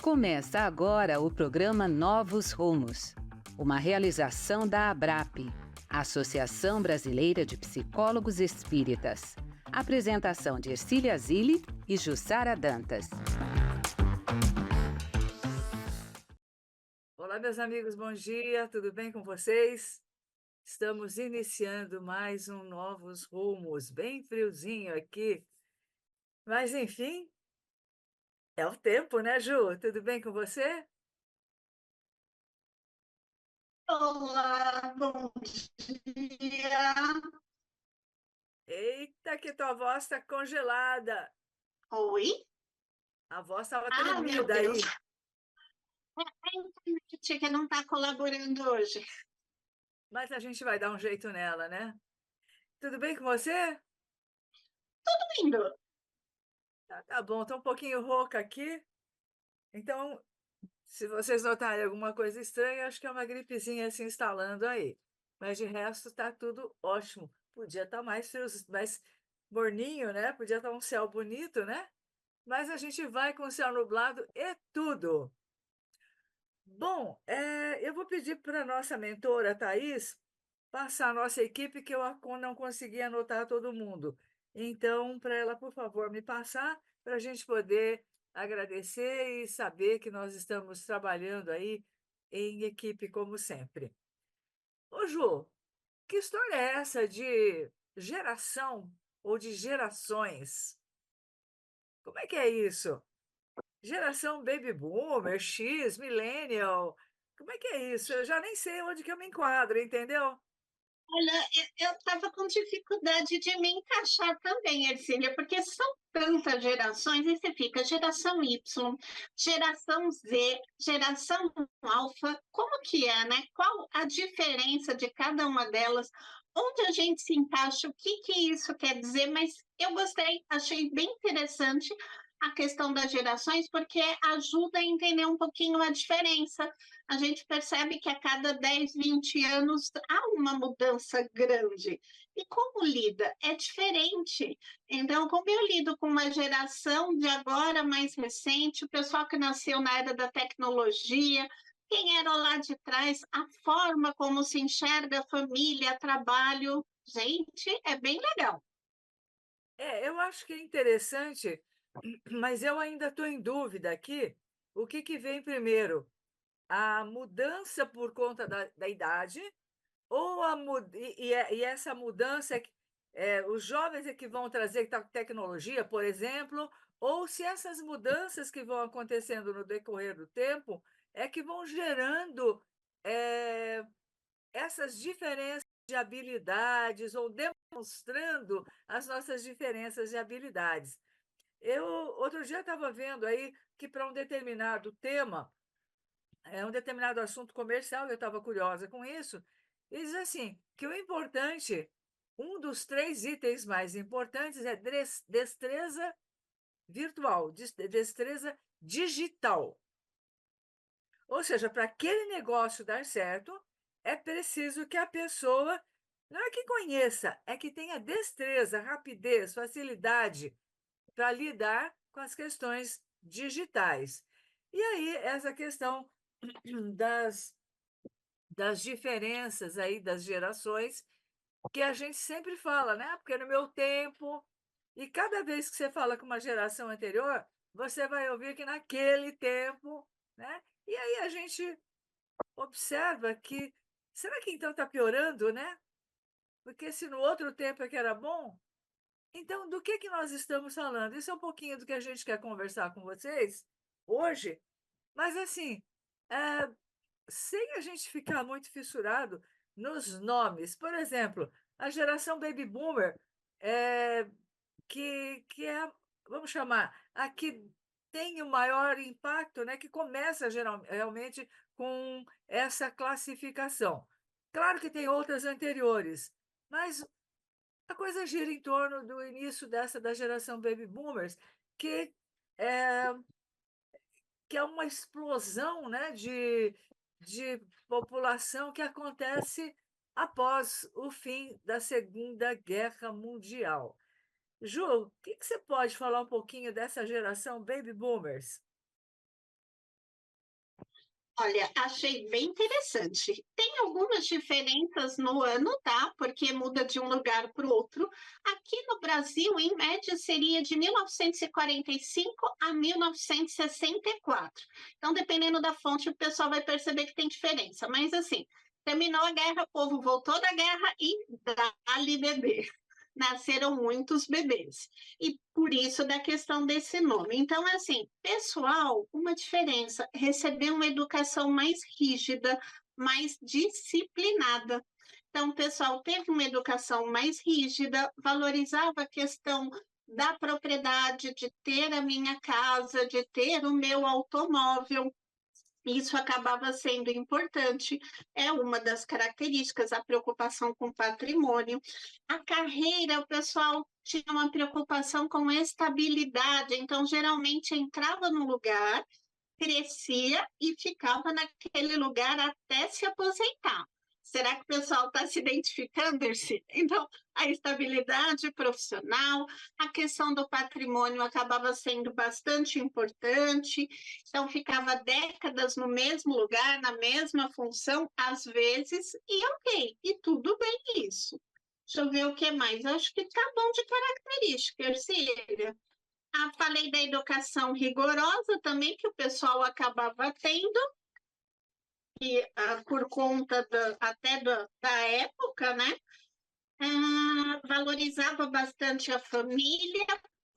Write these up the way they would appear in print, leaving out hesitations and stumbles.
Começa agora o programa Novos Rumos, uma realização da ABRAP, Associação Brasileira de Psicólogos Espíritas. Apresentação de Ercília Zilli e Jussara Dantas. Olá, meus amigos, bom dia, tudo bem com vocês? Estamos iniciando mais um Novos Rumos, bem friozinho aqui, mas enfim, é o tempo, né, Ju? Tudo bem com você? Olá, bom dia. Eita, que tua voz está congelada, Oi? a voz estava Ah, meu tremida Deus. aí, A internet que não está colaborando hoje. mas a gente vai dar um jeito nela, né? Tudo bem com você? Lindo. Tá bom, tô um pouquinho rouca aqui, então, se vocês notarem alguma coisa estranha, acho que é uma gripezinha se instalando aí. Mas de resto está tudo ótimo. Podia estar mais frio, mais morninho, né? Podia estar um céu bonito, né? Mas a gente vai com o céu nublado e tudo. Bom, eu vou pedir para a nossa mentora, Thais, passar a nossa equipe, que eu não consegui anotar todo mundo. Então, para ela, por favor, me passar, para a gente poder agradecer e saber que nós estamos trabalhando aí em equipe, como sempre. Ô, Ju, que história é essa de geração ou de gerações? Como é que é isso? Geração Baby Boomer, X, Millennial. Como é que é isso? Eu já nem sei onde que eu me enquadro, entendeu? Olha, eu estava com dificuldade de me encaixar também, Ercília, porque são tantas gerações, e você fica geração Y, geração Z, geração alfa, como que é, né? Qual a diferença de cada uma delas? Onde a gente se encaixa, o que que isso quer dizer? Mas eu gostei, achei bem interessante a questão das gerações, porque ajuda a entender um pouquinho a diferença. A gente percebe que a cada 10, 20 anos há uma mudança grande. E como lida? É diferente. Então, como eu lido com uma geração de agora mais recente, o pessoal que nasceu na era da tecnologia, quem era lá de trás, a forma como se enxerga a família, trabalho, gente, é bem legal. Eu acho que é interessante, mas eu ainda estou em dúvida aqui, o que que vem primeiro? A mudança por conta da idade, ou e essa mudança, os jovens é que vão trazer tecnologia, por exemplo, ou se essas mudanças que vão acontecendo no decorrer do tempo é que vão gerando eh, essas diferenças de habilidades ou demonstrando as nossas diferenças de habilidades. Eu outro dia estava vendo aí que para um determinado tema, um determinado assunto comercial, eu estava curiosa com isso, e diz assim, que o importante, um dos 3 itens mais importantes é destreza virtual, destreza digital. Ou seja, para aquele negócio dar certo, é preciso que a pessoa não é que conheça, é que tenha destreza, rapidez, facilidade para lidar com as questões digitais. E aí, essa questão das, das diferenças aí das gerações, que a gente sempre fala, né? Porque no meu tempo, e cada vez que você fala com uma geração anterior, você vai ouvir que naquele tempo, né? E aí a gente observa que, será que então está piorando, né? Porque se no outro tempo é que era bom, então do que nós estamos falando? Isso é um pouquinho do que a gente quer conversar com vocês hoje, mas assim, eh, sem a gente ficar muito fissurado nos nomes. Por exemplo, a geração Baby Boomer, eh, que é, vamos chamar, a que tem o maior impacto, né, que começa realmente com essa classificação. Claro que tem outras anteriores, mas a coisa gira em torno do início dessa da geração Baby Boomers, que é, que é uma explosão, né, de população que acontece após o fim da Segunda Guerra Mundial. Ju, o que que você pode falar um pouquinho dessa geração Baby Boomers? Olha, achei bem interessante. Tem algumas diferenças no ano, tá? Porque muda de um lugar para o outro. Aqui no Brasil, em média, seria de 1945 a 1964. Então, dependendo da fonte, o pessoal vai perceber que tem diferença. Mas, assim, terminou a guerra, o povo voltou da guerra e dá-lhe bebê. Nasceram muitos bebês. E por isso da questão desse nome. Então, assim, pessoal, uma diferença, receber uma educação mais rígida, mais disciplinada. Então, o pessoal teve uma educação mais rígida, valorizava a questão da propriedade, de ter a minha casa, de ter o meu automóvel. Isso acabava sendo importante, é uma das características, a preocupação com patrimônio. A carreira, o pessoal tinha uma preocupação com estabilidade, então, geralmente, entrava no lugar, crescia e ficava naquele lugar até se aposentar. Será que o pessoal está se identificando, Erci? Então, a estabilidade profissional, a questão do patrimônio acabava sendo bastante importante, então ficava décadas no mesmo lugar, na mesma função, às vezes, e ok, e tudo bem isso. Deixa eu ver o que mais. Acho que tá bom de característica, Ercília. Falei da educação rigorosa também, que o pessoal acabava tendo, e, por conta da época, né? Valorizava bastante a família.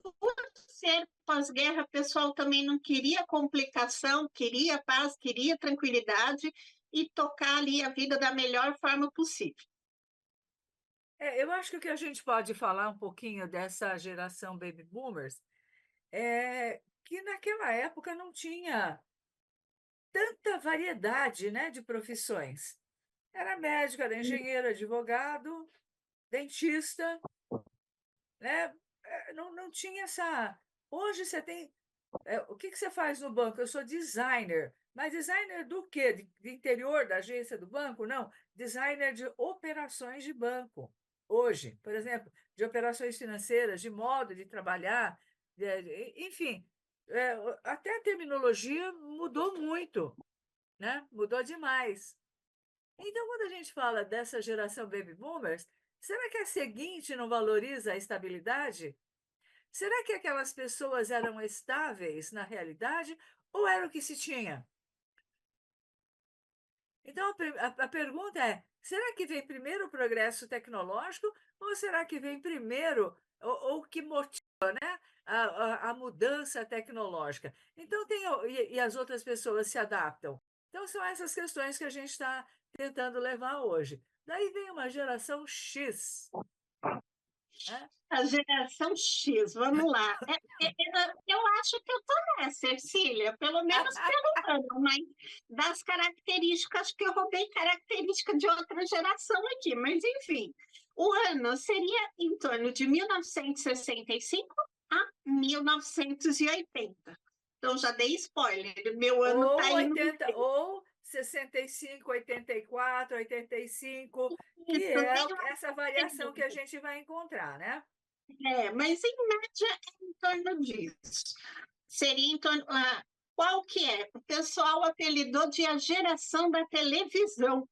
Por ser pós-guerra, o pessoal também não queria complicação, queria paz, queria tranquilidade e tocar ali a vida da melhor forma possível. Eu acho que o que a gente pode falar um pouquinho dessa geração baby boomers é que naquela época não tinha tanta variedade, né, de profissões. Era médico, era engenheiro, advogado, dentista, né? Não tinha essa. Hoje você tem. O que você faz no banco? Eu sou designer. Mas designer do quê? De interior da agência do banco? Não. Designer de operações de banco. Hoje, por exemplo, de operações financeiras, de modo de trabalhar, enfim, até a terminologia mudou muito, né? Mudou demais. Então, quando a gente fala dessa geração baby boomers, será que a seguinte não valoriza a estabilidade? Será que aquelas pessoas eram estáveis na realidade ou era o que se tinha? Então, a pergunta é: será que vem primeiro o progresso tecnológico ou será que vem primeiro ou que motiva, né, a mudança tecnológica? Então, e as outras pessoas se adaptam? Então, são essas questões que a gente está tentando levar hoje. Daí vem uma geração X, né? A geração X, vamos lá. Eu acho que eu estou nessa, Ercília, pelo menos pelo ano, mas das características, que eu roubei característica de outra geração aqui, mas enfim. O ano seria em torno de 1965 a 1980. Então, já dei spoiler, meu ano está Ou aí no 80, ou 65, 84, 85, que isso, é meio essa variação que a gente vai encontrar, né? mas em média é em torno disso. Seria em torno. Qual que é? O pessoal apelidou de a geração da televisão.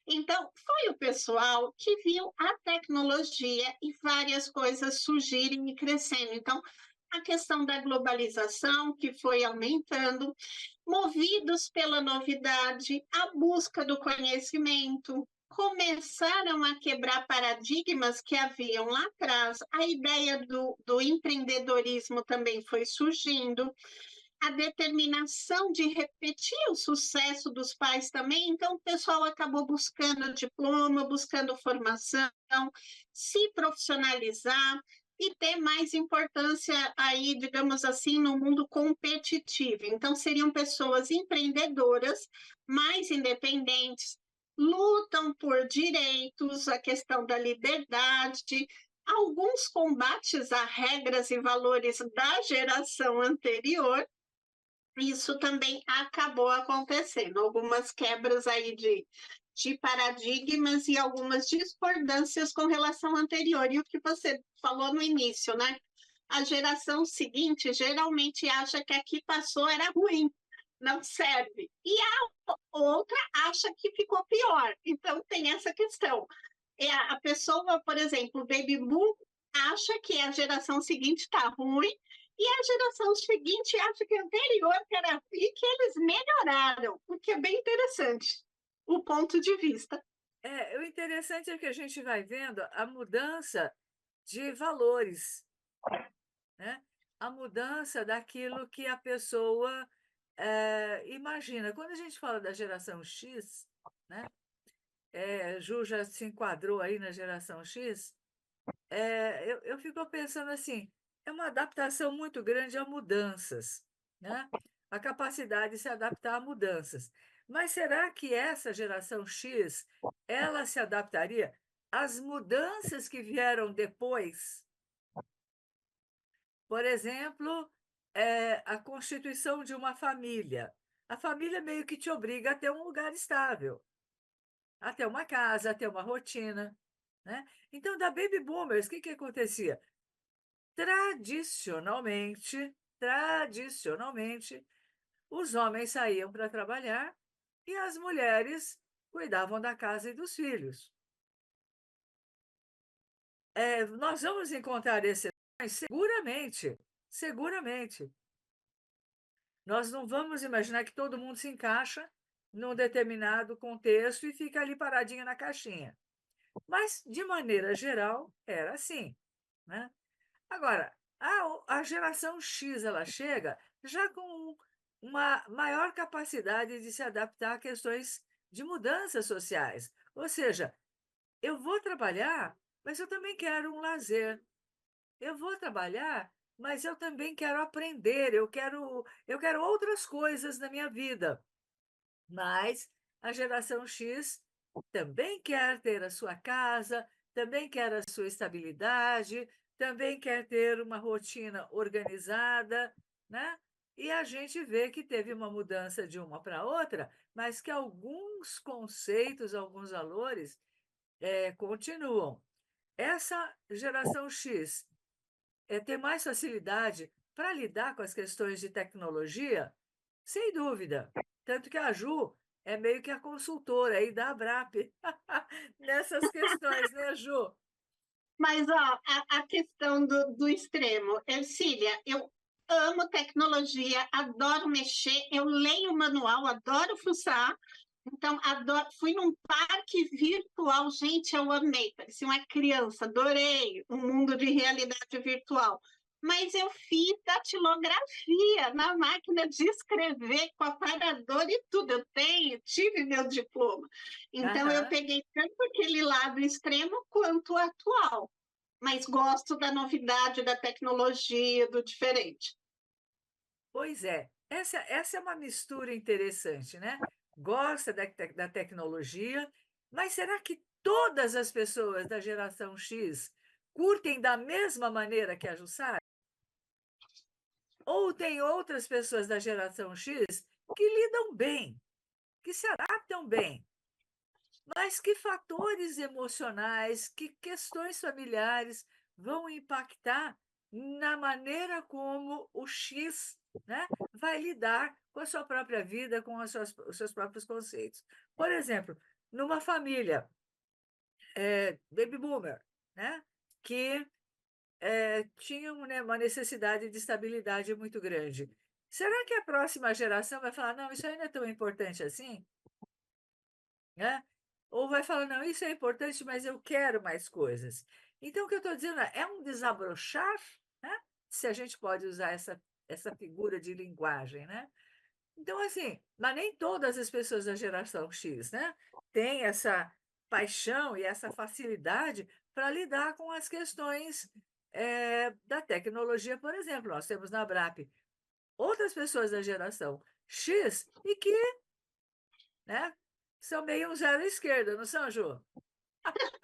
Então, foi o pessoal que viu a tecnologia e várias coisas surgirem e crescendo. Então, a questão da globalização, que foi aumentando, movidos pela novidade, a busca do conhecimento, começaram a quebrar paradigmas que haviam lá atrás, a ideia do empreendedorismo também foi surgindo, a determinação de repetir o sucesso dos pais também, então o pessoal acabou buscando diploma, buscando formação, se profissionalizar e ter mais importância aí, digamos assim, no mundo competitivo. Então, seriam pessoas empreendedoras, mais independentes, lutam por direitos, a questão da liberdade, alguns combates a regras e valores da geração anterior. Isso também acabou acontecendo, algumas quebras aí de paradigmas e algumas discordâncias com relação anterior. E o que você falou no início, né? A geração seguinte geralmente acha que aqui passou era ruim. não serve. E a outra acha que ficou pior. Então, tem essa questão. A pessoa, por exemplo, o baby boom, acha que a geração seguinte está ruim, e a geração seguinte acha que a anterior que era ruim, e que eles melhoraram, o que é bem interessante, o ponto de vista. O interessante é que a gente vai vendo a mudança de valores, né? A mudança daquilo que a pessoa imagina. Quando a gente fala da geração X, né? Ju já se enquadrou aí na geração X, eu fico pensando assim, é uma adaptação muito grande a mudanças, né? A capacidade de se adaptar a mudanças. Mas será que essa geração X, ela se adaptaria às mudanças que vieram depois? Por exemplo, a constituição de uma família. A família meio que te obriga a ter um lugar estável, a ter uma casa, a ter uma rotina, né? Então, da Baby Boomers, o que que acontecia? Tradicionalmente, os homens saíam para trabalhar e as mulheres cuidavam da casa e dos filhos. Nós vamos encontrar exceções, seguramente. Nós não vamos imaginar que todo mundo se encaixa num determinado contexto e fica ali paradinho na caixinha. Mas, de maneira geral, era assim, né? Agora, a geração X, ela chega já com uma maior capacidade de se adaptar a questões de mudanças sociais. Ou seja, eu vou trabalhar, mas eu também quero um lazer. Eu vou trabalhar, mas eu também quero aprender, eu quero outras coisas na minha vida. Mas a geração X também quer ter a sua casa, também quer a sua estabilidade, também quer ter uma rotina organizada, né? E a gente vê que teve uma mudança de uma para outra, mas que alguns conceitos, alguns valores continuam. Essa geração X ter mais facilidade para lidar com as questões de tecnologia, sem dúvida. Tanto que a Ju é meio que a consultora aí da ABRAP nessas questões, né, Ju? Mas ó, a questão do extremo, Ercília, eu amo tecnologia, adoro mexer, eu leio o manual, adoro fuçar. Então, fui num parque virtual, gente, eu amei, parecia uma criança, adorei um mundo de realidade virtual. Mas eu fiz datilografia na máquina de escrever com aparador e tudo. Tive meu diploma. Então, eu Aham. peguei tanto aquele lado extremo quanto o atual. Mas gosto da novidade, da tecnologia, do diferente. Pois é, essa é uma mistura interessante, né? Gosta da tecnologia, mas será que todas as pessoas da geração X curtem da mesma maneira que a Jussara? Ou tem outras pessoas da geração X que lidam bem, que se adaptam bem, mas que fatores emocionais, que questões familiares vão impactar na maneira como o X, né, vai lidar com a sua própria vida, com os seus próprios conceitos. Por exemplo, numa família baby boomer, né, que tinham, né, uma necessidade de estabilidade muito grande. Será que a próxima geração vai falar, não, isso aí não é tão importante assim? Né? Ou vai falar, não, isso é importante, mas eu quero mais coisas. Então, o que eu estou dizendo é um desabrochar, né? Se a gente pode usar essa figura de linguagem, né? Então, assim, mas nem todas as pessoas da geração X, né, têm essa paixão e essa facilidade para lidar com as questões da tecnologia, por exemplo. Nós temos na BRAP outras pessoas da geração X e que, né, são meio um zero à esquerda, não são, Ju?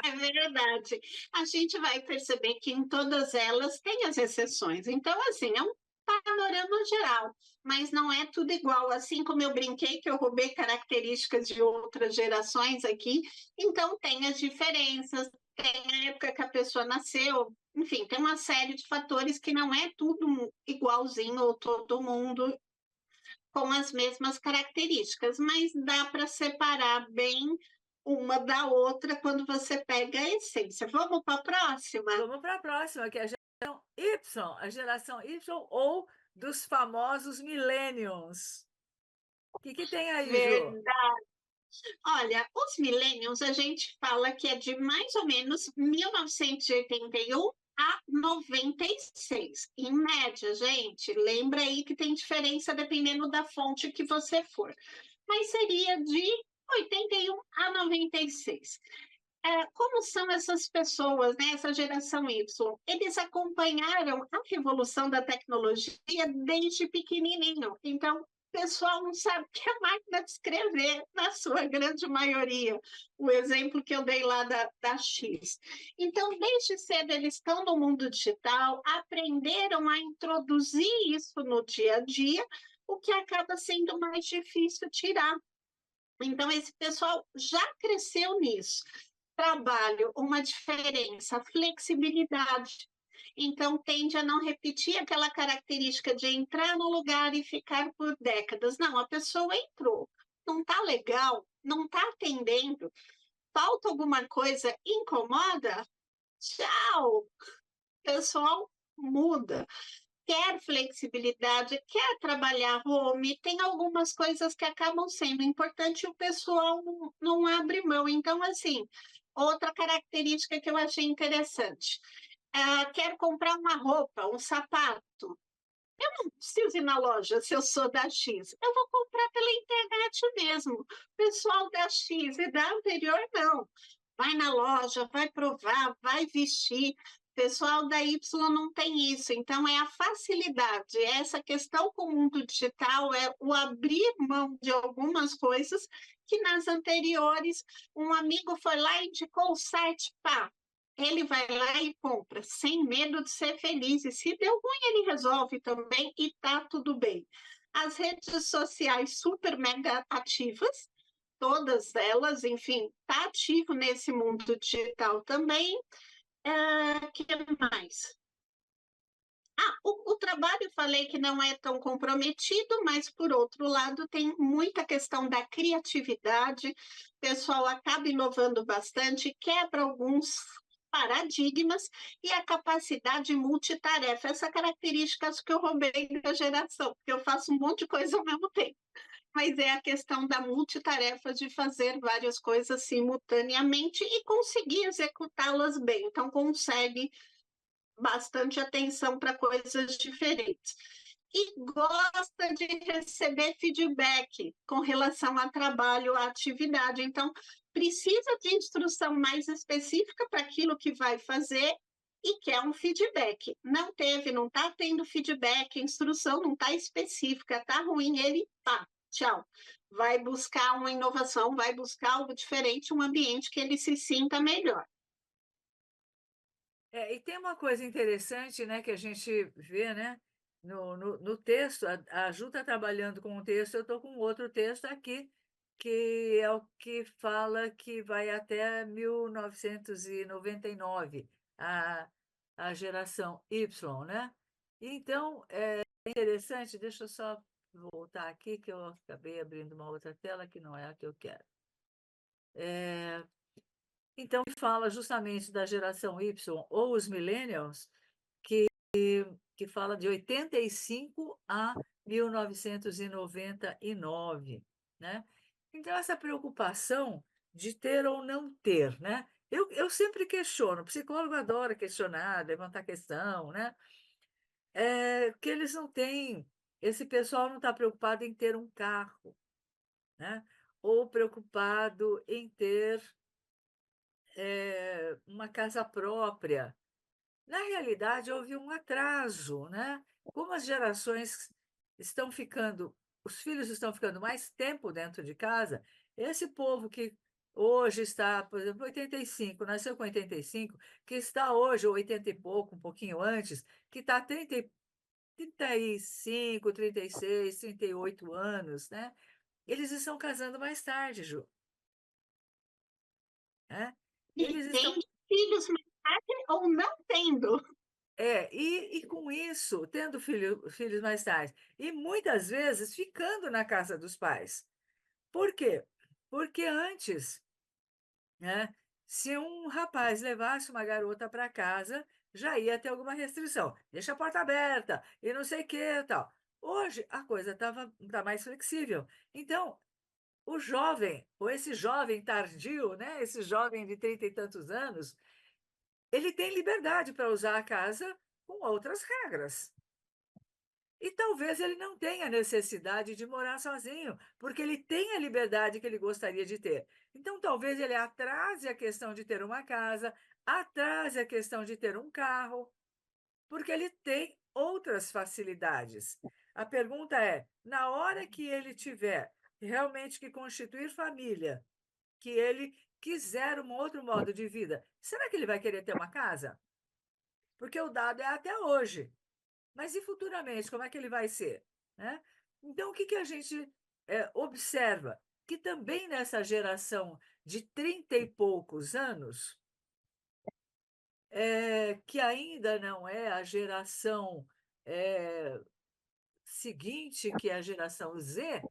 É verdade. A gente vai perceber que em todas elas tem as exceções. Então, assim, é um panorama geral, mas não é tudo igual. Assim como eu brinquei que eu roubei características de outras gerações aqui, então tem as diferenças, tem a época que a pessoa nasceu, enfim, tem uma série de fatores que não é tudo igualzinho ou todo mundo com as mesmas características, mas dá para separar bem uma da outra quando você pega a essência. Vamos para a próxima? Vamos para a próxima, que é a geração Y ou dos famosos millennials. O que tem aí, Ju? Verdade. Olha, os millennials, a gente fala que é de mais ou menos 1981 a 96. Em média, gente, lembra aí que tem diferença dependendo da fonte que você for. Mas seria de 81 a 96. Como são essas pessoas, né, essa geração Y? Eles acompanharam a revolução da tecnologia desde pequenininho. Então, o pessoal não sabe o que é máquina de escrever, na sua grande maioria. O exemplo que eu dei lá da X. Então, desde cedo, eles estão no mundo digital, aprenderam a introduzir isso no dia a dia, o que acaba sendo mais difícil tirar. Então, esse pessoal já cresceu nisso. Trabalho, uma diferença, flexibilidade. Então, tende a não repetir aquela característica de entrar no lugar e ficar por décadas. Não, a pessoa entrou, não está legal, não está atendendo, falta alguma coisa, incomoda, tchau, o pessoal muda. Quer flexibilidade, quer trabalhar home, tem algumas coisas que acabam sendo importantes e o pessoal não abre mão. Então, assim, outra característica que eu achei interessante. Quero comprar uma roupa, um sapato. Eu não preciso ir na loja se eu sou da X. Eu vou comprar pela internet mesmo. O pessoal da X e da anterior, não. Vai na loja, vai provar, vai vestir. O pessoal da Y não tem isso. Então, é a facilidade. Essa questão com o mundo digital é o abrir mão de algumas coisas que nas anteriores um amigo foi lá e indicou o site, pá, ele vai lá e compra, sem medo de ser feliz. E se deu ruim, ele resolve também e tá tudo bem. As redes sociais super mega ativas, todas elas, enfim, tá ativo nesse mundo digital também. Que mais? O trabalho, falei que não é tão comprometido, mas, por outro lado, tem muita questão da criatividade, o pessoal acaba inovando bastante, quebra alguns paradigmas e a capacidade multitarefa, essa característica acho que eu roubei da geração, porque eu faço um monte de coisa ao mesmo tempo, mas é a questão da multitarefa de fazer várias coisas simultaneamente e conseguir executá-las bem, então consegue bastante atenção para coisas diferentes. E gosta de receber feedback com relação a trabalho, a atividade. Então, precisa de instrução mais específica para aquilo que vai fazer e quer um feedback. Não teve, não está tendo feedback, a instrução não está específica, está ruim, ele tá, tchau. Vai buscar uma inovação, vai buscar algo diferente, um ambiente que ele se sinta melhor. E tem uma coisa interessante, né, que a gente vê, né, no texto, a Ju está trabalhando com um texto, eu estou com outro texto aqui, que é o que fala que vai até 1999, a geração Y, né? Então, é interessante, deixa eu só voltar aqui, que eu acabei abrindo uma outra tela que não é a que eu quero. Então, fala justamente da geração Y ou os millennials, que fala de 85 a 1999, né? Então, essa preocupação de ter ou não ter, né? Eu sempre questiono, o psicólogo adora questionar, levantar questão, né? Que eles não têm, esse pessoal não está preocupado em ter um carro, né? Ou preocupado em ter uma casa própria. Na realidade, houve um atraso, né? Como as gerações estão ficando, os filhos estão ficando mais tempo dentro de casa, esse povo que hoje está, por exemplo, 85, nasceu com 85, que está hoje, 80 e pouco, um pouquinho antes, que está 35, 36, 38 anos, né? Eles estão casando mais tarde, Ju. Né? E Eles estão tem filhos mais tarde ou não tendo. E com isso, tendo filhos mais tarde, e muitas vezes ficando na casa dos pais. Por quê? Porque antes, né, se um rapaz levasse uma garota para casa, já ia ter alguma restrição. Deixa a porta aberta e não sei o que tal. Hoje a coisa tá mais flexível. Então, o jovem, ou esse jovem tardio, né, esse jovem de 30 e tantos anos, ele tem liberdade para usar a casa com outras regras. E talvez ele não tenha necessidade de morar sozinho, porque ele tem a liberdade que ele gostaria de ter. Então, talvez ele atrase a questão de ter uma casa, atrase a questão de ter um carro, porque ele tem outras facilidades. A pergunta é: na hora que ele tiver realmente que constituir família, que ele quiser um outro modo de vida, será que ele vai querer ter uma casa? Porque o dado é até hoje. Mas e futuramente, como é que ele vai ser? Né? Então, o que a gente observa? Que também nessa geração de 30 e poucos anos, que ainda não é a geração seguinte, que é a geração Z,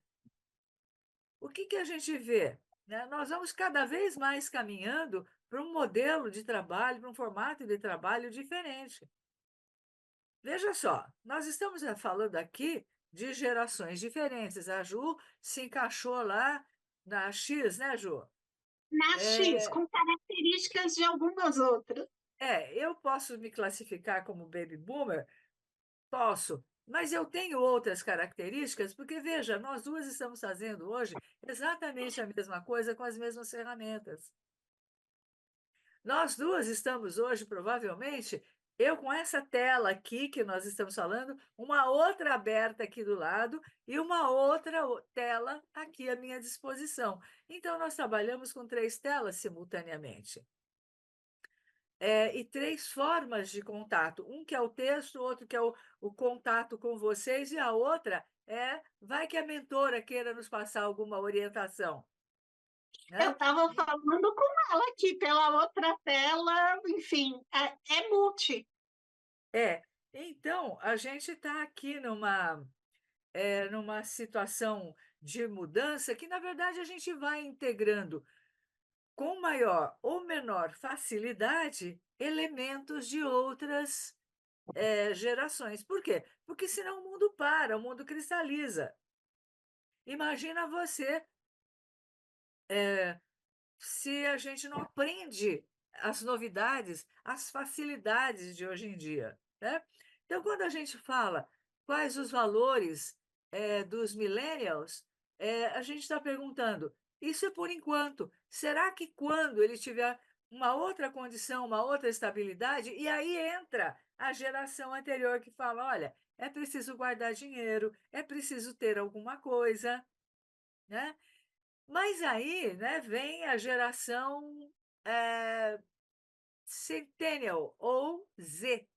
o que a gente vê? Né? Nós vamos cada vez mais caminhando para um modelo de trabalho, para um formato de trabalho diferente. Veja só, nós estamos falando aqui de gerações diferentes. A Ju se encaixou lá na X, né, Ju? Na X, com características de algumas outras. Eu posso me classificar como baby boomer? Posso, mas eu tenho outras características, porque veja, nós duas estamos fazendo hoje exatamente a mesma coisa com as mesmas ferramentas. Nós duas estamos hoje, provavelmente, eu com essa tela aqui que nós estamos falando, uma outra aberta aqui do lado e uma outra tela aqui à minha disposição. Então, nós trabalhamos com 3 telas simultaneamente. E 3 formas de contato. Um que é o texto, outro que é o contato com vocês, e a outra vai que a mentora queira nos passar alguma orientação. Eu Né? estava falando com ela aqui pela outra tela, enfim, é multi. Então, a gente está aqui numa situação de mudança que, na verdade, a gente vai integrando com maior ou menor facilidade elementos de outras gerações. Por quê? Porque senão o mundo para, o mundo cristaliza. Imagina você se a gente não aprende as novidades, as facilidades de hoje em dia, né? Então, quando a gente fala quais os valores dos millennials, a gente está perguntando, isso é por enquanto. Será que quando ele tiver uma outra condição, uma outra estabilidade, e aí entra a geração anterior que fala, olha, é preciso guardar dinheiro, é preciso ter alguma coisa, né? Mas aí, né, vem a geração Centennial ou Z.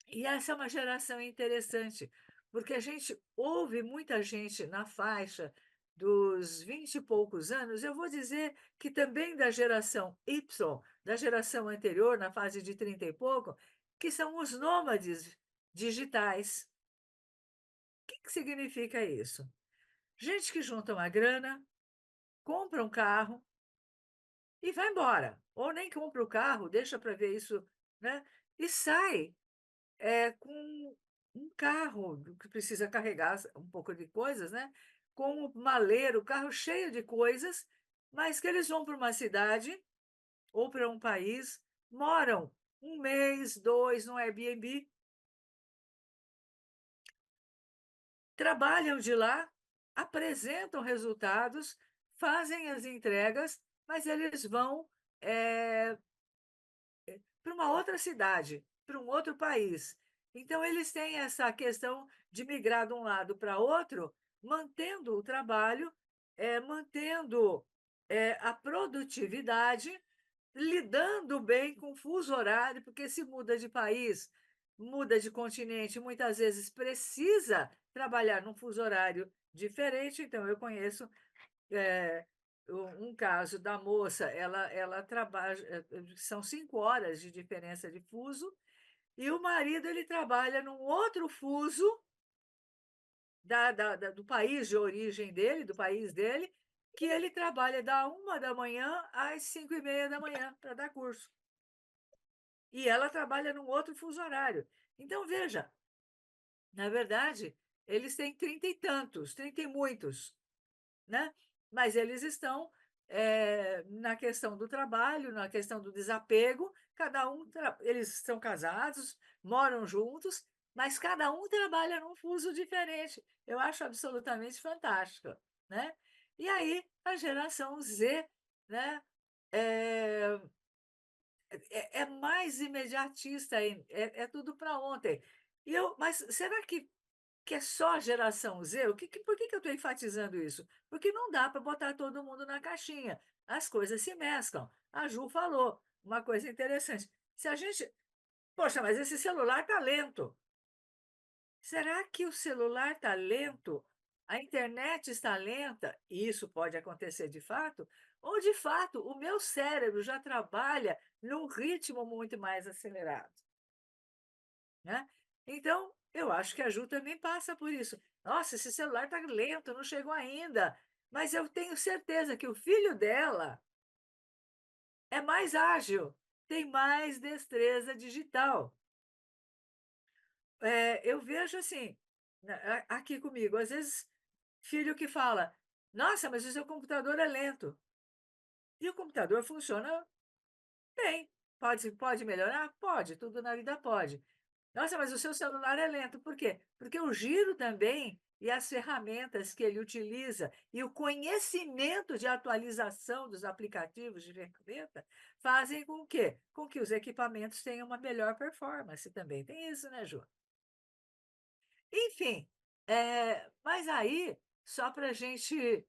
E essa é uma geração interessante, porque a gente ouve muita gente na faixa dos 20 e poucos anos, eu vou dizer que também da geração Y, da geração anterior, na fase de 30 e pouco, que são os nômades digitais. O que significa isso? Gente que junta uma grana, compra um carro, e vai embora. Ou nem compra o carro, deixa para ver isso, né? E sai com um carro que precisa carregar um pouco de coisas, né? Com um maleiro, carro cheio de coisas, mas que eles vão para uma cidade ou para um país, moram 1 mês, 2 no Airbnb, trabalham de lá, apresentam resultados, fazem as entregas, mas eles vão para uma outra cidade, para um outro país. Então, eles têm essa questão de migrar de um lado para outro, mantendo o trabalho, mantendo a produtividade, lidando bem com o fuso horário, porque se muda de país, muda de continente, muitas vezes precisa trabalhar num fuso horário diferente. Então, eu conheço um caso da moça, ela trabalha, são 5 horas de diferença de fuso, e o marido ele trabalha num outro fuso do país de origem dele, do país dele, que ele trabalha da 1 da manhã às 5:30 da manhã para dar curso. E ela trabalha num outro fuso horário. Então, veja, na verdade, eles têm 30 e tantos, 30 e muitos, né? Mas eles estão na questão do trabalho, na questão do desapego, cada um, eles estão casados, moram juntos, mas cada um trabalha num fuso diferente. Eu acho absolutamente fantástico, né? E aí, a geração Z, né? É, é mais imediatista, é tudo para ontem. Mas será que é só a geração Z? Por que eu estou enfatizando isso? Porque não dá para botar todo mundo na caixinha. As coisas se mesclam. A Ju falou uma coisa interessante. Se a gente. Poxa, mas esse celular está lento. Será que o celular está lento? A internet está lenta? E isso pode acontecer de fato? Ou, de fato, o meu cérebro já trabalha num ritmo muito mais acelerado? Né? Então, eu acho que a Ju também passa por isso. Nossa, esse celular está lento, não chegou ainda. Mas eu tenho certeza que o filho dela é mais ágil, tem mais destreza digital. Eu vejo assim, aqui comigo, às vezes, filho que fala: Nossa, mas o seu computador é lento. E o computador funciona bem. Pode melhorar? Pode, tudo na vida pode. Nossa, mas o seu celular é lento. Por quê? Porque o giro também e as ferramentas que ele utiliza e o conhecimento de atualização dos aplicativos de ferramenta fazem com que os equipamentos tenham uma melhor performance também. Tem isso, né, Ju? Enfim, mas aí, só para a gente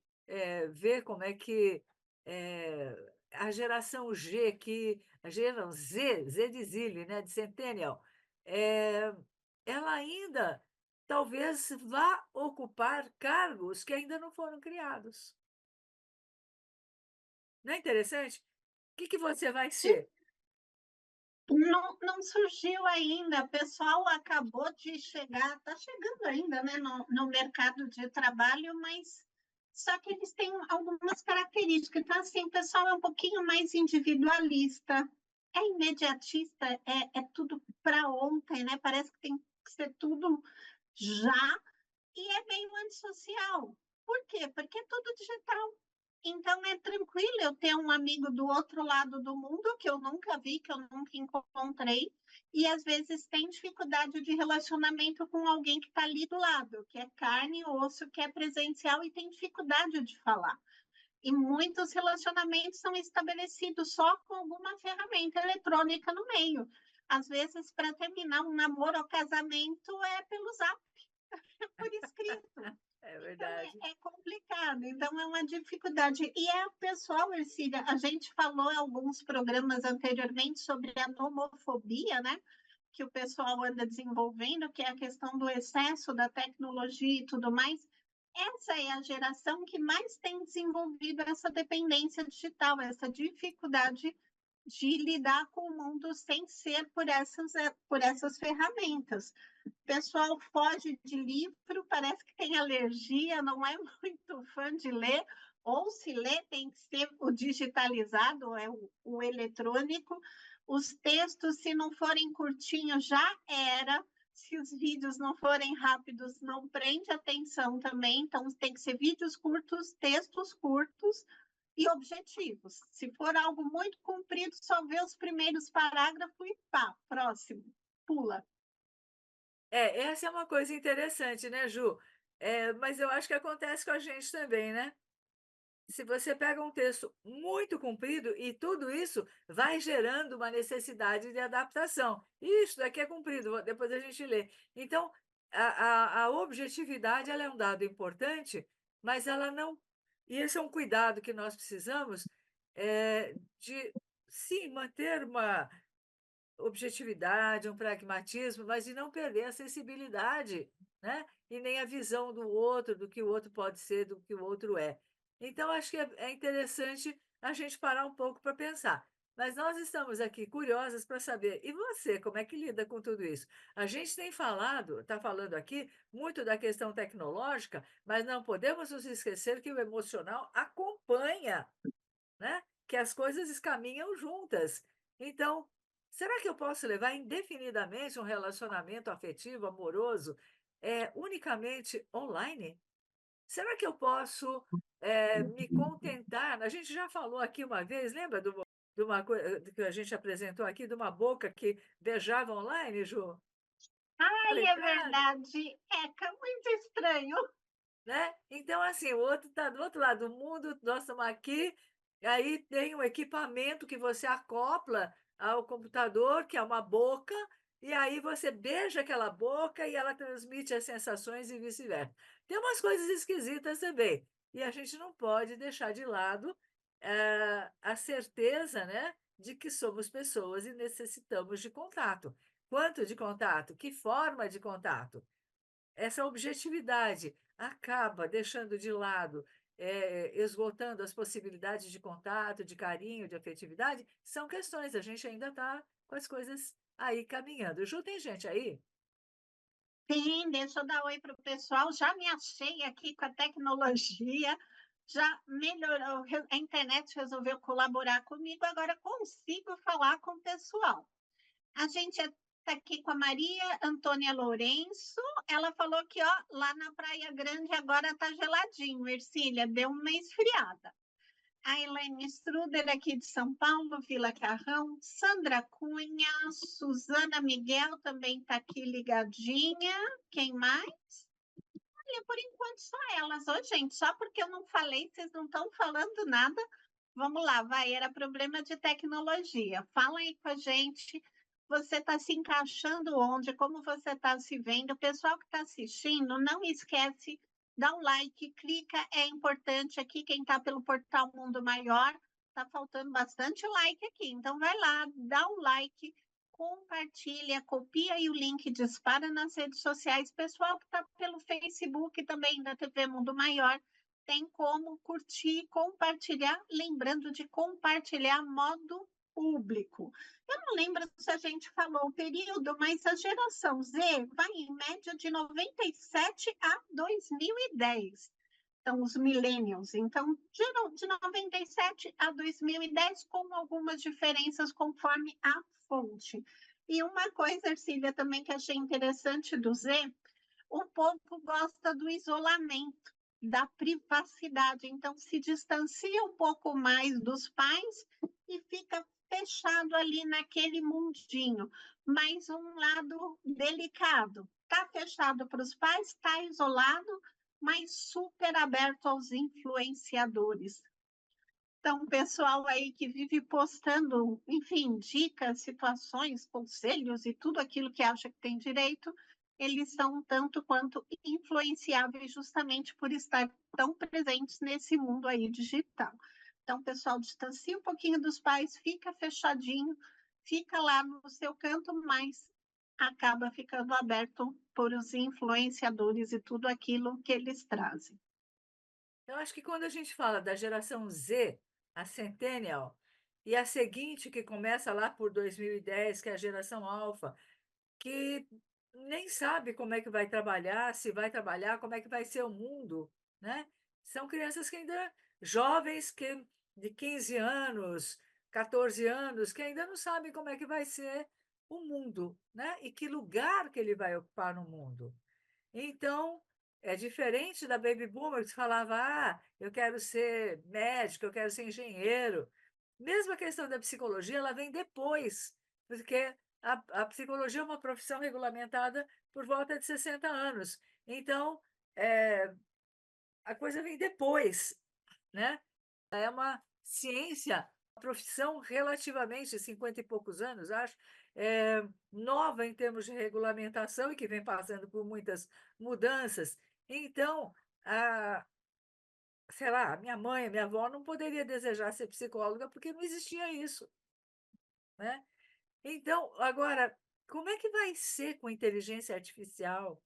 ver como é que a geração G, a geração Z de Zilli, né, de Centennial, eh, ela ainda talvez vá ocupar cargos que ainda não foram criados. Não é interessante? O que você vai ser? Não surgiu ainda, o pessoal acabou de chegar, está chegando ainda, né, no mercado de trabalho, mas só que eles têm algumas características. Então, assim, o pessoal é um pouquinho mais individualista, é imediatista, é tudo para ontem, né? Parece que tem que ser tudo já, e é meio antissocial. Por quê? Porque é tudo digital. Então é tranquilo eu ter um amigo do outro lado do mundo que eu nunca vi, que eu nunca encontrei, e às vezes tem dificuldade de relacionamento com alguém que está ali do lado, que é carne e osso, que é presencial e tem dificuldade de falar. E muitos relacionamentos são estabelecidos só com alguma ferramenta eletrônica no meio. Às vezes, para terminar um namoro ou casamento, é pelo Zap, é por escrito. É Então, verdade. é complicado, então é uma dificuldade. E é o pessoal, Ercília, a gente falou em alguns programas anteriormente sobre a nomofobia, né? Que o pessoal anda desenvolvendo, que é a questão do excesso da tecnologia e tudo mais. Essa é a geração que mais tem desenvolvido essa dependência digital, essa dificuldade de lidar com o mundo sem ser por essas ferramentas. O pessoal foge de livro, parece que tem alergia, não é muito fã de ler, ou se lê tem que ser o digitalizado, o eletrônico. Os textos, se não forem curtinhos, já era. Se os vídeos não forem rápidos, não prende atenção também. Então, tem que ser vídeos curtos, textos curtos e objetivos. Se for algo muito comprido, só vê os primeiros parágrafos e pá, próximo, pula. Essa é uma coisa interessante, né, Ju? Mas eu acho que acontece com a gente também, né? Se você pega um texto muito comprido e tudo isso vai gerando uma necessidade de adaptação. Isso daqui é comprido, depois a gente lê. Então, a objetividade ela é um dado importante, mas ela não. E esse é um cuidado que nós precisamos de, sim, manter uma objetividade, um pragmatismo, mas de não perder a sensibilidade, né? E nem a visão do outro, do que o outro pode ser, do que o outro é. Então, acho que é interessante a gente parar um pouco para pensar. Mas nós estamos aqui curiosas para saber, e você, como é que lida com tudo isso? A gente tem falado, está falando aqui muito da questão tecnológica, mas não podemos nos esquecer que o emocional acompanha, né? Que as coisas caminham juntas. Então, será que eu posso levar indefinidamente um relacionamento afetivo, amoroso, unicamente online? Será que eu posso me contentar? A gente já falou aqui uma vez, lembra de uma coisa que a gente apresentou aqui, de uma boca que beijava online, Ju? Tá Ai, é lembrada? verdade. É muito estranho. Né? Então, assim, o outro está do outro lado do mundo, nós estamos aqui, aí tem um equipamento que você acopla ao computador, que é uma boca, e aí você beija aquela boca e ela transmite as sensações e vice-versa. Tem umas coisas esquisitas também, e a gente não pode deixar de lado a certeza, né, de que somos pessoas e necessitamos de contato. Quanto de contato? Que forma de contato? Essa objetividade acaba deixando de lado, esgotando as possibilidades de contato, de carinho, de afetividade, são questões, a gente ainda está com as coisas aí caminhando. Ju, tem gente aí? Sim, deixa eu dar oi para o pessoal. Já me achei aqui com a tecnologia, já melhorou. A internet resolveu colaborar comigo, agora consigo falar com o pessoal. A gente está aqui com a Maria Antônia Lourenço. Ela falou que ó, lá na Praia Grande agora está geladinho, Ercília, deu uma esfriada. A Elaine Struder, aqui de São Paulo, Vila Carrão, Sandra Cunha, Suzana Miguel também está aqui ligadinha. Quem mais? Olha, por enquanto só elas. Ô, gente, só porque eu não falei, vocês não estão falando nada. Vamos lá, vai, era problema de tecnologia. Fala aí com a gente. Você está se encaixando onde? Como você está se vendo? O pessoal que está assistindo, não esquece, dá um like, clica, é importante aqui. Quem está pelo portal Mundo Maior, está faltando bastante like aqui. Então vai lá, dá um like, compartilha, copia aí o link, dispara nas redes sociais. Pessoal que está pelo Facebook também da TV Mundo Maior, tem como curtir, compartilhar, lembrando de compartilhar modo público. Eu não lembro se a gente falou o período, mas a geração Z vai em média de 97 a 2010. Então, os millennials. Então, de 97 a 2010, com algumas diferenças conforme a fonte. E uma coisa, Ercília, também que achei interessante do Z, o povo gosta do isolamento, da privacidade, então se distancia um pouco mais dos pais e fica fechado ali naquele mundinho. Mas um lado delicado, está fechado para os pais, está isolado, mas super aberto aos influenciadores. Então, o pessoal aí que vive postando, enfim, dicas, situações, conselhos e tudo aquilo que acha que tem direito, eles são tanto quanto influenciáveis justamente por estar tão presentes nesse mundo aí digital. Então, o pessoal distancia um pouquinho dos pais, fica fechadinho, fica lá no seu canto, mas acaba ficando aberto por os influenciadores e tudo aquilo que eles trazem. Eu acho que quando a gente fala da geração Z, a Centennial, e a seguinte, que começa lá por 2010, que é a geração Alpha, que nem sabe como é que vai trabalhar, se vai trabalhar, como é que vai ser o mundo, né? São crianças que ainda jovens que de 15 anos, 14 anos, que ainda não sabem como é que vai ser o mundo, né? E que lugar que ele vai ocupar no mundo. Então, é diferente da baby boomer que falava: "Ah, eu quero ser médico, eu quero ser engenheiro". Mesmo a questão da psicologia, ela vem depois, porque a psicologia é uma profissão regulamentada por volta de 60 anos. Então, eh, a coisa vem depois, né. É uma ciência, uma profissão relativamente 50 e poucos anos, acho, nova em termos de regulamentação e que vem passando por muitas mudanças. Então, a sei lá, a minha mãe, a minha avó não poderia desejar ser psicóloga, porque não existia isso, né. Então, agora, como é que vai ser com inteligência artificial?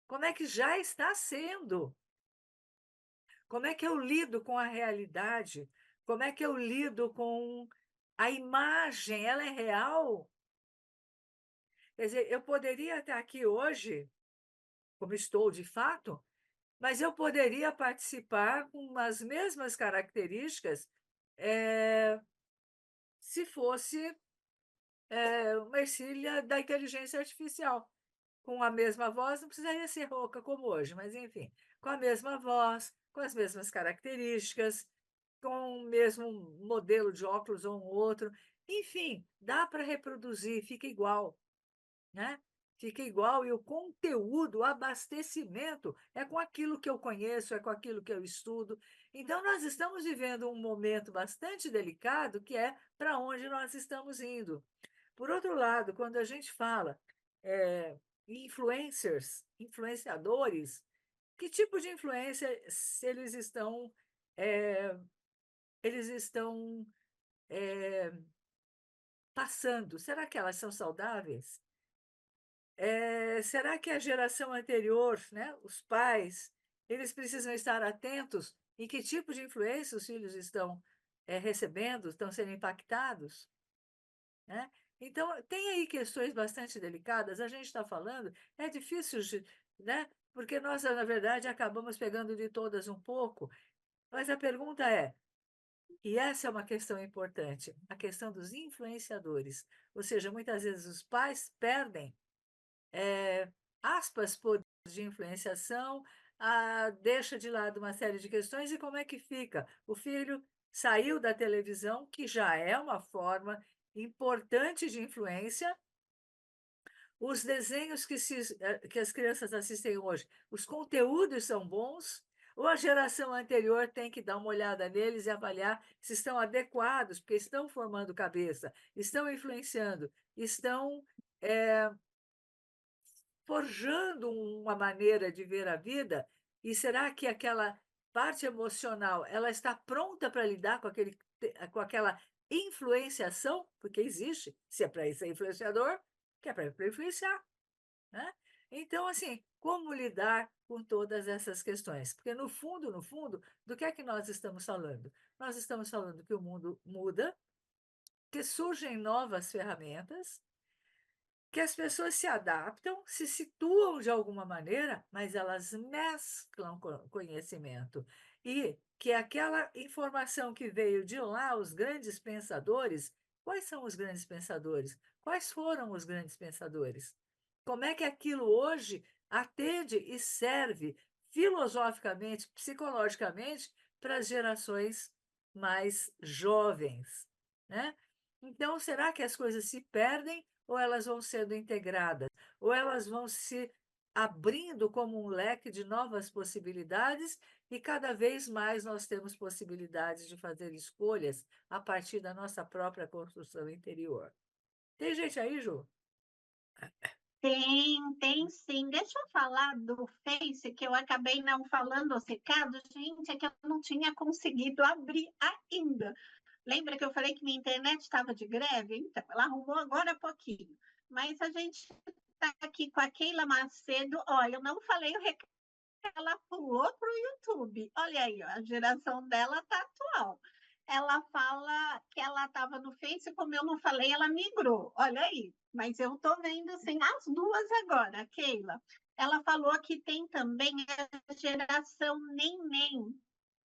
Como é que já está sendo? Como é que eu lido com a realidade? Como é que eu lido com a imagem? Ela é real? Quer dizer, eu poderia estar aqui hoje, como estou de fato, mas eu poderia participar com as mesmas características, se fosse, uma Ercília da inteligência artificial. Com a mesma voz, não precisaria ser rouca como hoje, mas enfim, com a mesma voz, com as mesmas características, com o mesmo modelo de óculos ou um outro. Enfim, dá para reproduzir, fica igual, né? Fica igual e o conteúdo, o abastecimento é com aquilo que eu conheço, é com aquilo que eu estudo. Então, nós estamos vivendo um momento bastante delicado, que é para onde nós estamos indo. Por outro lado, quando a gente fala influencers, influenciadores, que tipo de influência eh, eles estão passando? Será que elas são saudáveis? Será que a geração anterior, né, os pais, eles precisam estar atentos em que tipo de influência os filhos estão recebendo, estão sendo impactados? Né? Então, tem aí questões bastante delicadas, a gente está falando, é difícil, né? Porque nós, na verdade, acabamos pegando de todas um pouco, mas a pergunta é, e essa é uma questão importante, a questão dos influenciadores, ou seja, muitas vezes os pais perdem, aspas, poder de influenciação, deixa de lado uma série de questões, e como é que fica? O filho saiu da televisão, que já é uma forma importante de influência. Os desenhos que as crianças assistem hoje, os conteúdos são bons, ou a geração anterior tem que dar uma olhada neles e avaliar se estão adequados, porque estão formando cabeça, estão influenciando, estão forjando uma maneira de ver a vida, e será que aquela parte emocional ela está pronta para lidar com aquela influenciação? Porque existe, se é para ser influenciador, que é para influenciar, né? Então, assim, como lidar com todas essas questões? Porque, no fundo, do que é que nós estamos falando? Nós estamos falando que o mundo muda, que surgem novas ferramentas, que as pessoas se adaptam, se situam de alguma maneira, mas elas mesclam conhecimento. E que aquela informação que veio de lá, os grandes pensadores, quais são os grandes pensadores? Quais foram os grandes pensadores? Como é que aquilo hoje atende e serve filosoficamente, psicologicamente, para as gerações mais jovens, né? Então, será que as coisas se perdem ou elas vão sendo integradas? Ou elas vão se abrindo como um leque de novas possibilidades e cada vez mais nós temos possibilidades de fazer escolhas a partir da nossa própria construção interior. Tem gente aí, Ju? Tem sim. Deixa eu falar do Face, que eu acabei não falando os recados. Gente, é que eu não tinha conseguido abrir ainda. Lembra que eu falei que minha internet estava de greve? Então, ela arrumou agora há pouquinho. Mas a gente está aqui com a Keila Macedo. Olha, eu não falei o recado, ela pulou para o YouTube. Olha aí, ó, a geração dela está atual. Ela fala que ela estava no Face, como eu não falei, ela migrou. Olha aí. Mas eu estou vendo assim, as duas agora, Keila. Ela falou que tem também a geração neném.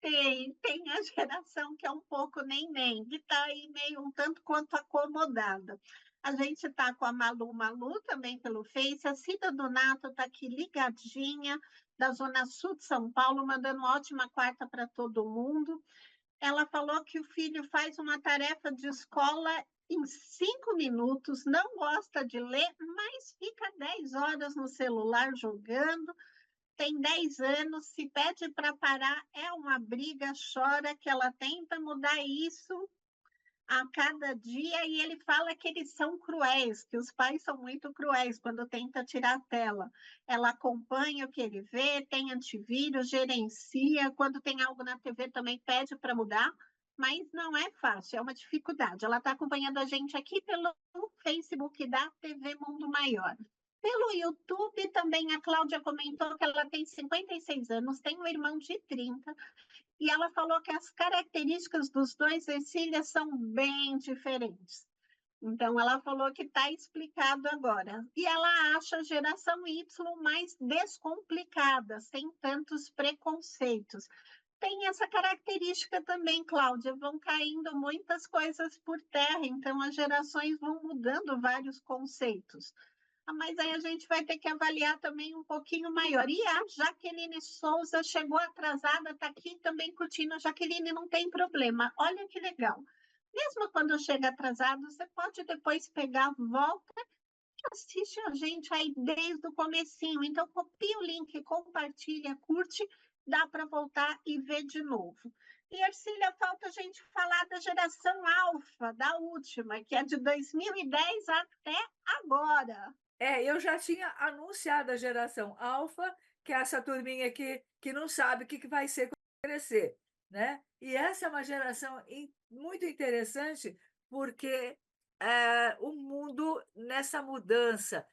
Tem a geração que é um pouco neném, que está aí meio um tanto quanto acomodada. A gente está com a Malu também pelo Face, a Cida Donato está aqui ligadinha, da Zona Sul de São Paulo, mandando uma ótima quarta para todo mundo. Ela falou que o filho faz uma tarefa de escola em 5 minutos, não gosta de ler, mas fica 10 horas no celular jogando. Tem 10 anos, se pede para parar, é uma briga, chora, que ela tenta mudar isso a cada dia, e ele fala que eles são cruéis, que os pais são muito cruéis quando tenta tirar a tela. Ela acompanha o que ele vê, tem antivírus, gerencia, quando tem algo na TV também pede para mudar, mas não é fácil, é uma dificuldade. Ela está acompanhando a gente aqui pelo Facebook da TV Mundo Maior. Pelo YouTube também a Cláudia comentou que ela tem 56 anos, tem um irmão de 30, e ela falou que as características dos dois Ercília são bem diferentes. Então, ela falou que está explicado agora. E ela acha a geração Y mais descomplicada, sem tantos preconceitos. Tem essa característica também, Cláudia, vão caindo muitas coisas por terra, então as gerações vão mudando vários conceitos. Mas aí a gente vai ter que avaliar também um pouquinho maior. E a Jaqueline Souza chegou atrasada, está aqui também curtindo. A Jaqueline, não tem problema. Olha que legal. Mesmo quando chega atrasado, você pode depois pegar, volta e assiste a gente aí desde o comecinho. Então, copia o link, compartilha, curte, dá para voltar e ver de novo. E, Ercília, falta a gente falar da geração alfa, da última, que é de 2010 até agora. Eu já tinha anunciado a geração alfa, que é essa turminha aqui que não sabe o que vai ser quando crescer, né? E essa é uma geração muito interessante, porque o mundo, nessa mudança,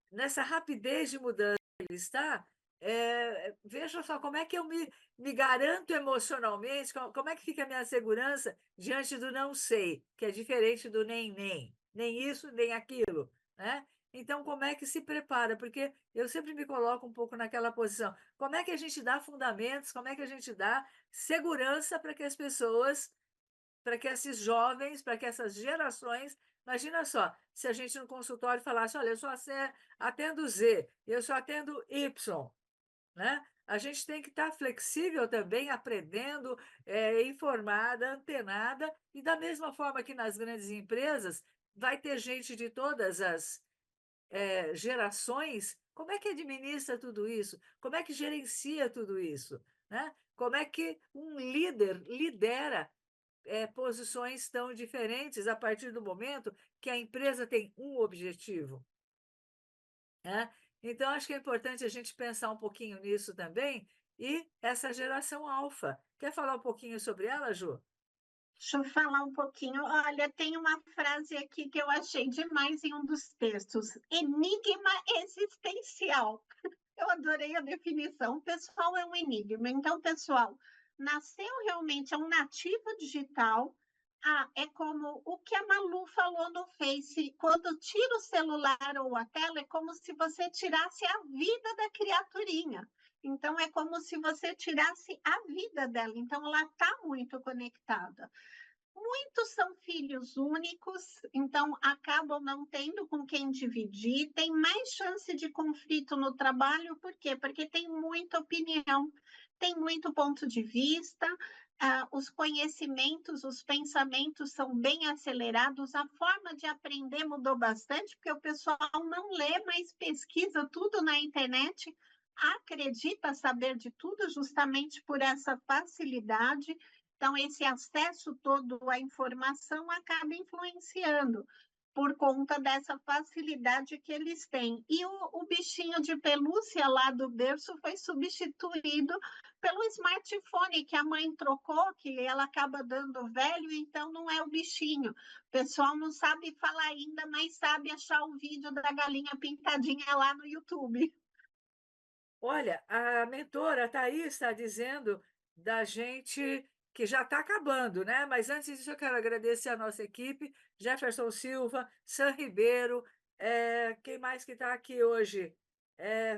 nessa rapidez de mudança que ele está, veja só como é que eu me garanto emocionalmente, como é que fica a minha segurança diante do não sei, que é diferente do nem isso, nem aquilo, né? Então, como é que se prepara? Porque eu sempre me coloco um pouco naquela posição. Como é que a gente dá fundamentos, como é que a gente dá segurança para que as pessoas, para que esses jovens, para que essas gerações. Imagina só, se a gente no consultório falasse: olha, eu só atendo Z, eu só atendo Y, né? A gente tem que estar flexível também, aprendendo, informada, antenada, e da mesma forma que nas grandes empresas, vai ter gente de todas as gerações. Como é que administra tudo isso? Como é que gerencia tudo isso? Né? Como é que um líder lidera posições tão diferentes a partir do momento que a empresa tem um objetivo, né? Então, acho que é importante a gente pensar um pouquinho nisso também. E essa geração alfa. Quer falar um pouquinho sobre ela, Ju? Deixa eu falar um pouquinho. Olha, tem uma frase aqui que eu achei demais em um dos textos: enigma existencial. Eu adorei a definição. O pessoal é um enigma. Então, pessoal, nasceu realmente, é um nativo digital. É como o que a Malu falou no Face: quando tira o celular ou a tela, é como se você tirasse a vida da criaturinha. Então, é como se você tirasse a vida dela. Então, ela está muito conectada. Muitos são filhos únicos, então acabam não tendo com quem dividir, tem mais chance de conflito no trabalho, por quê? Porque tem muita opinião, tem muito ponto de vista, os conhecimentos, os pensamentos são bem acelerados, a forma de aprender mudou bastante, porque o pessoal não lê, mas pesquisa tudo na internet, acredita saber de tudo justamente por essa facilidade. Então, esse acesso todo à informação acaba influenciando por conta dessa facilidade que eles têm. E o bichinho de pelúcia lá do berço foi substituído pelo smartphone que a mãe trocou, que ela acaba dando velho, então não é o bichinho. O pessoal não sabe falar ainda, mas sabe achar o vídeo da galinha pintadinha lá no YouTube. Olha, a mentora Thaís está dizendo da gente que já está acabando, né? Mas antes disso, eu quero agradecer a nossa equipe, Jefferson Silva, Sam Ribeiro, quem mais que está aqui hoje?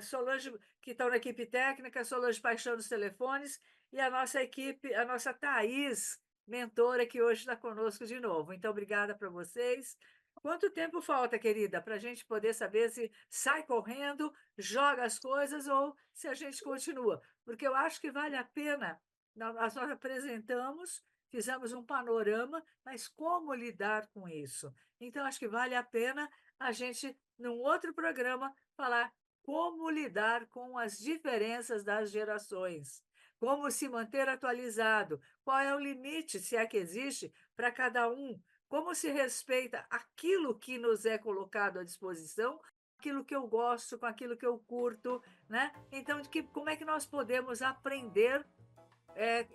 Solange, que estão na equipe técnica, Solange Paixão dos telefones, e a nossa equipe, a nossa Thaís, mentora, que hoje está conosco de novo. Então, obrigada para vocês. Quanto tempo falta, querida, para a gente poder saber se sai correndo, joga as coisas ou se a gente continua? Porque eu acho que vale a pena. Nós apresentamos, fizemos um panorama, mas como lidar com isso? Então, acho que vale a pena a gente, num outro programa, falar como lidar com as diferenças das gerações, como se manter atualizado, qual é o limite, se é que existe, para cada um, como se respeita aquilo que nos é colocado à disposição, aquilo que eu gosto, com aquilo que eu curto, né? Então, como é que nós podemos aprender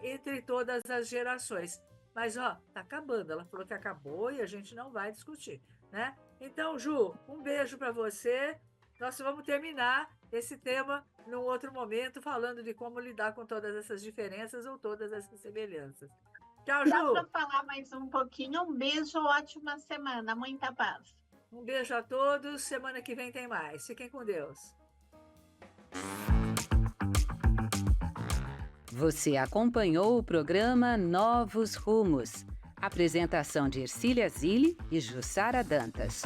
entre todas as gerações? Mas, ó, tá acabando. Ela falou que acabou e a gente não vai discutir, né? Então, Ju, um beijo para você. nós vamos terminar esse tema num outro momento, falando de como lidar com todas essas diferenças ou todas essas semelhanças. Tchau, Dá Ju! para falar mais um pouquinho? Um beijo, ótima semana, muita paz. Um beijo a todos. Semana que vem tem mais. Fiquem com Deus. Você acompanhou o programa Novos Rumos. Apresentação de Ercília Zilli e Jussara Dantas.